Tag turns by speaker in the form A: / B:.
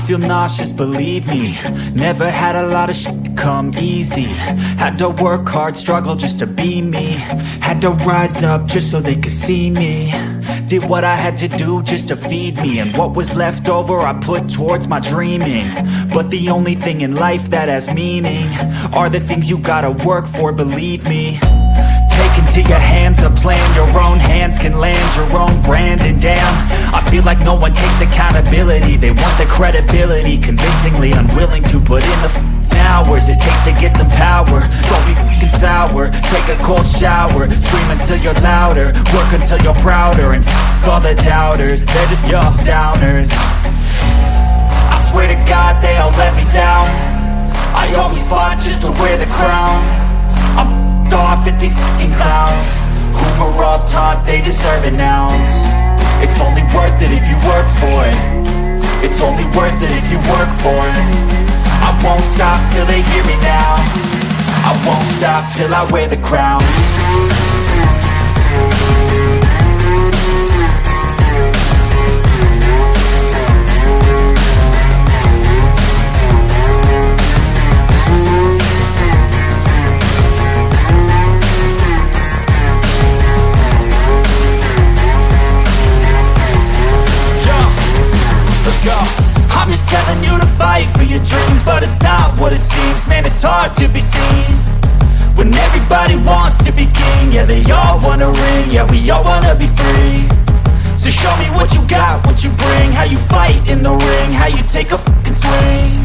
A: feel nauseous, believe me. Never had a lot of shit come easy. Had to work hard, struggle just to be me. Had to rise up just so they could see me. Did what I had to do just to feed me. And what was left over I put towards my dreaming. But the only thing in life that has meaning are the things you gotta work for, believe me. Take into your hands a plan, your own hands can land your own brand. And damn, I feel like no one takes accountability. They want the credibility, convincingly unwilling to put in the hours it takes to get some power. Don't be f***ing sour, take a cold shower. Scream until you're louder, work until you're prouder. And f*** all the doubters, they're just your downers. I swear to God they all let me down. I always fought just to wear the crown. I'm off at these f***ing clowns who were all taught they deserve an ounce. It's only worth it if you work for it. It's only worth it if you work for it. I won't stop till they hear me now. I won't stop till I wear the crown. I'm just telling you to fight for your dreams, but it's not what it seems. Man, it's hard to be seen when everybody wants to be king. Yeah, they all wanna ring, yeah, we all wanna be free. So show me what you got, what you bring, how you fight in the ring, how you take a fucking swing.